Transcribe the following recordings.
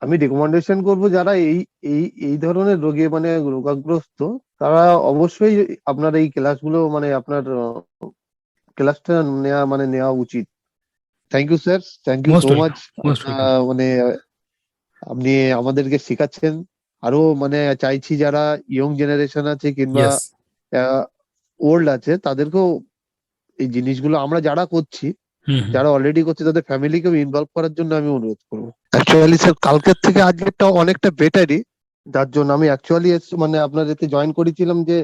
আমি রেকমেন্ডেশন করব যারা এই এই এই ধরনের রোগে মানে রোগাগ্রস্ত, তারা অবশ্যই আপনার এই ক্লাসগুলো মানে আপনার ক্লাসটা নেওয়া উচিত। Thank you sir, thank you most so welcome, much. Most welcome. মানে আপনি আমাদেরকে শেখাচ্ছেন। আরো মানে চাইছি যারা ইয়ং জেনারেশন আছে কিংবা ইয়েস। ওল্ড আছে, তাদেরকেও এই জিনিসগুলো আমরা যারা করছি, হুম হুম। যারা অলরেডি করছে, তাদের ফ্যামিলিকেও ইনভলভ করার জন্য আমি অনুরোধ করবো। অ্যাকচুয়ালি স্যার কালকের থেকে আজকেরটা অনেকটা বেটারই, যার জন্য আমি অ্যাকচুয়ালি মানে আপনার এতে জয়েন করেছিলাম যে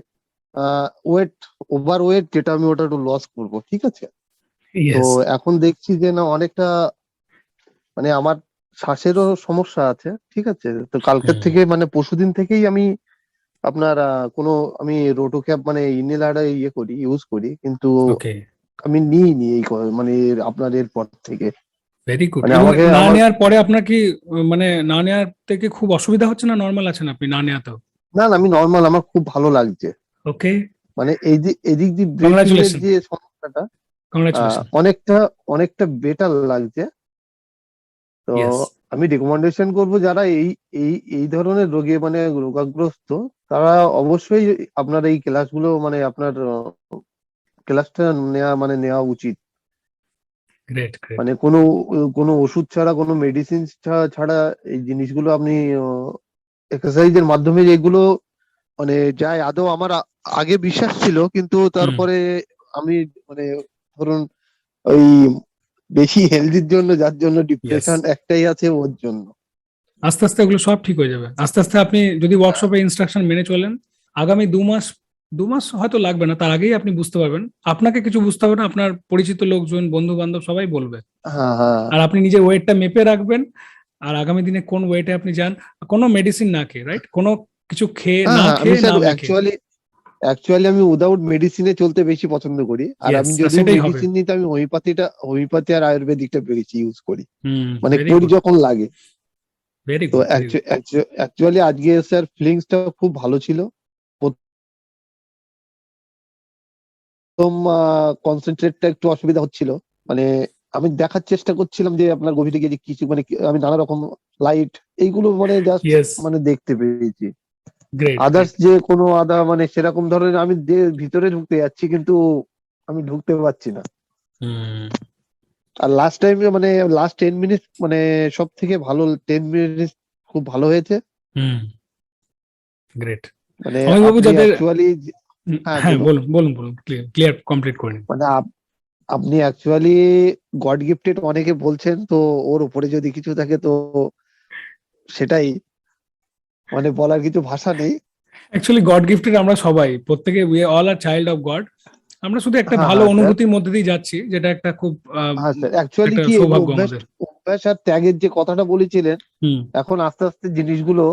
ওয়েট, ওভার ওয়েট যেটা, আমি ওটা একটু লস করবো, ঠিক আছে। তো ইয়েস। এখন দেখছি যে না অনেকটা মানে আমার শ্বাসেরও সমস্যা আছে, ঠিক আছে। তো কালকের হুম। থেকে মানে পরশুদিন থেকেই আমি আপনার কোনো আমি রোটোক্যাপ মানে ইনহেলার ইউজ করি, কিন্তু ওকে। আমি নিইনি মানে আপনার এরপর থেকে ভেরি গুড। মানে এবং আমাকে না আমার নেওয়ার পরে আপনার কি মানে না নেওয়ার থেকে খুব অসুবিধা হচ্ছে, না নর্মাল আছেন আপনি না নেওয়াতেও? না না, আমি নর্মাল, আমার খুব ভালো লাগছে। ওকে। মানে এদিক দিয়ে ব্রিথিং এর কংগ্রাচুলেশন, যে সমস্যাটা কংগ্রাচুলেশন। অনেকটা অনেকটা বেটার লাগছে। তো ইয়েস। আমি রেকমেন্ডেশন করব যারা এই এই এই ধরনের রোগে মানে রোগাগ্রস্ত, তারা অবশ্যই আপনার এই ক্লাসগুলো মানে আপনার ক্লাসটা নেওয়া উচিত। Great great. মানে কোনো ওষুধ ছাড়া, কোনো মেডিসিন ছাড়া এই জিনিসগুলো আপনি এক্সারসাইজের মাধ্যমে যেগুলো মানে যায়, আদৌ আমার আগে বিশ্বাস ছিল, কিন্তু হুম। তারপরে আমি মানে ধরুন ওই বেশি হেলদির জন্য, যার জন্য ইয়েস। ডিপ্রেশন একটাই আছে, ওর জন্য। আস্তে আস্তে এগুলো সব ঠিক হয়ে যাবে। আস্তে আস্তে আপনি যদি ওয়ার্কশপে ইনস্ট্রাকশন মেনে চলেন, আগামী 2 মাস, 2 মাস হয়তো লাগবে না, তার আগেই আপনি বুঝতে পারবেন। আপনাকে কিছু বুঝতে হবে না, আপনার পরিচিত লোকজন, বন্ধু বান্ধব সবাই বলবে। হ্যাঁ হ্যাঁ আর আপনি নিজের ওয়েটটা মেপে রাখবেন। আর আগামী দিনে কোন ওয়েটে আপনি যান, কোনো মেডিসিন না খেয়ে, রাইট, কোনো কিছু খেয়ে হ্যাঁ না হ্যাঁ, আমি খেয়ে না স্যার মেখে। অ্যাকচুয়ালি আমি উইদাউট মেডিসিনে চলতে বেশি পছন্দ করি। আর ইয়েস, আমি যদিও সেটাই হবে। মেডিসিন নিতে, আমি হোমিওপ্যাথি আর আয়ুর্বেদিকটা বেশি ইউজ করি, হুম। মানে ভেরি করি গুড, যখন লাগে। ভেরি তো গুড, ভেরি গুড। অ্যাকচুয়ালি আজকে স্যার ফিলিংসটা খুব ভালো ছিল। প্রথম কনসেন্ট্রেটটা একটু অসুবিধা হচ্ছিল, মানে আমি দেখার চেষ্টা করছিলাম যে আপনার গভীরে গিয়ে যে কিছু মানে আমি নানা রকম লাইট এইগুলো মানে জাস্ট ইয়েস। মানে দেখতে পেয়েছি। Great others great. যে কোনো মানে সেরকম ধরনের আমি ভিতরে ঢুকতে যাচ্ছি, কিন্তু আমি ঢুকতে পারছি না। হুম। আর লাস্ট টাইমে মানে লাস্ট 10 মিনিট মানে সব থেকে ভালো 10 মিনিট খুব ভালো হয়েছে। হুম। গ্রেট। মানে অমিতবাবু আপনি যাদের অ্যাকচুয়ালি, হ্যাঁ হ্যাঁ, বলুন। বলুন বলুন বলুন, ক্লিয়ার ক্লিয়ার, কমপ্লিট করে নিন। মানে আপনি অ্যাকচুয়ালি গড গিফটেড অনেকে বলছেন, তো ওর উপরে যদি কিছু থাকে তো সেটাই, মানে বলার কিছু ভাষা নেই। অ্যাকচুয়ালি গড গিফটেড আমরা সবাই, প্রত্যেকে, we all are child of God. আমরা শুধু একটা হ্যাঁ ভালো হ্যাঁ স্যার, অনুভূতির মধ্যে দিয়ে যাচ্ছি, যেটা একটা খুব হ্যাঁ স্যার, অ্যাকচুয়ালি একটা কি এই সৌভাগ্য অভ্যাস আমাদের। অভ্যাস আর ত্যাগের যে কথাটা বলেছিলেন, হুম। এখন আস্তে আস্তে জিনিসগুলো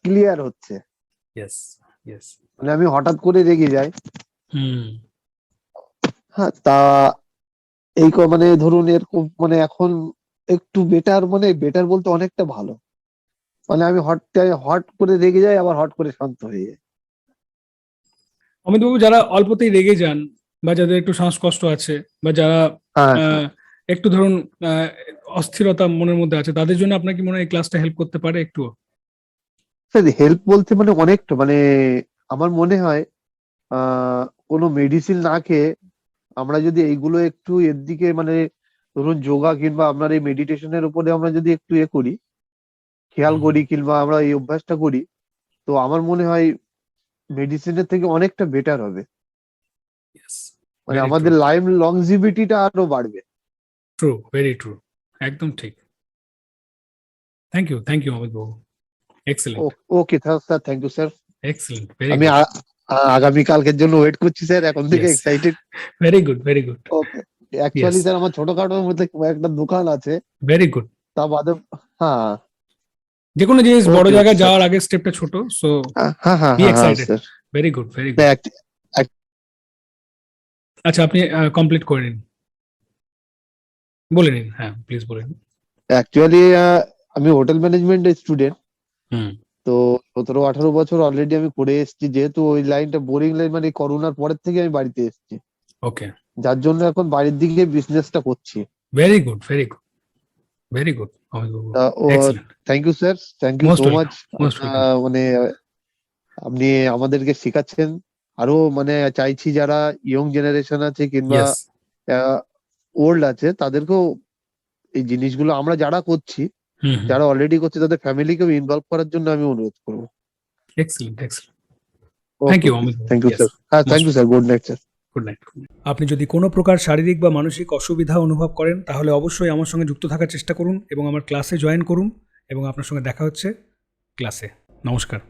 ক্লিয়ার হচ্ছে। ইয়েস। ইয়েস। মানে আমি হঠাৎ করে রেগে যাই। হুম। হ্যাঁ, তা মানে ধরুন এরকম মানে এখন একটু বেটার, মানে বেটার বলতে অনেকটা ভালো। মানে আমি হট করে রেগে যাই, আবার হট করে শান্ত হয়ে যাই। অমিতবাবু, যারা অল্পতেই রেগে যান, বা যাদের একটু শ্বাসকষ্ট আছে, বা যারা হ্যাঁ স্যার, আহ, একটু ধরুন আহ, অস্থিরতা মনের মধ্যে আছে, তাদের জন্য আপনার কি মনে হয় এই ক্লাসটা হেল্প করতে পারে একটু? স্যার হেল্প বলতে মানে অনেকটা মানে আমার মনে হয় কোনো মেডিসিন না খেয়ে আমরা যদি এইগুলো একটু এর দিকে মানে ধরুন যোগা কিংবা আপনার এই মেডিটেশনের উপরে আমরা যদি একটু করি, খেয়াল করি, কিংবা আমরা এই অভ্যাসটা করি, তো আমার মনে হয় মেডিসিনের থেকে অনেকটা বেটার হবে। ইয়েস। মানে ভেরি ট্রু। আমাদের লাইফ লংজিভিটিটা আরো বাড়বে। True, very true. একদম ঠিক। থ্যাংক ইউ অমিতবাবু। Excellent. Okay sir, thank you sir. Excellent, very আমি গুড। আগামী কালকের জন্য ওয়েট করছি স্যার, এখন থেকে yes. Excited. Very good, very good. Okay. Yes. Actually sir আমার ছোটখাটোর মধ্যে একটা দোকান আছে, ভেরি গুড। তা বাদে। হ্যাঁ। যে কোনো জিনিস বড় ওকে ওকে জায়গায় স্যার। যাওয়ার আগে স্টেপটা ছোট, সো হ্যাঁ হ্যাঁ হ্যাঁ বি হ্যাঁ হ্যাঁ excited. Sir. Very good, very good. আচ্ছা, আপনি কমপ্লিট করে নিন, বলে নিন, হ্যাঁ প্লিজ বলে নিন। অ্যাকচুয়ালি আমি হোটেল ম্যানেজমেন্ট স্টুডেন্ট। হুম। তো 17-18 বছর অলরেডি আমি করে এসেছি, যেহেতু ওই লাইনটা বোরিং লাইন, মানে করোনার পরের থেকে আমি বাড়িতে এসেছি, ওকে। যার জন্য এখন বাড়ির দিকে বিজনেসটা করছি। Very good, very good, very good. অমিতবাবু। তা thank you sir, thank you most so welcome, much. Most welcome. মানে আপনি আমাদেরকে শেখাচ্ছেন। আরো মানে চাইছি যারা ইয়ং জেনারেশন আছে কিংবা ইয়েস। ওল্ড আছে তাদেরকেও এই জিনিসগুলো আমরা যারা করছি, হুম হুম। যারা অলরেডি করছে তাদের ফ্যামিলিকেও ইনভলভ করার জন্য আমি অনুরোধ করবো। Excellent, excellent. Thank okay you okay, অমিতবাবু। Thank you yes, sir. হ্যাঁ, thank most you sir, good night sir. Good night. আপনি যদি কোনো প্রকার শারীরিক বা মানসিক অসুবিধা অনুভব করেন তাহলে অবশ্যই আমার সঙ্গে যুক্ত থাকার চেষ্টা করুন এবং আমার ক্লাসে জয়েন করুন, এবং আপনার সঙ্গে দেখা হচ্ছে ক্লাসে। নমস্কার।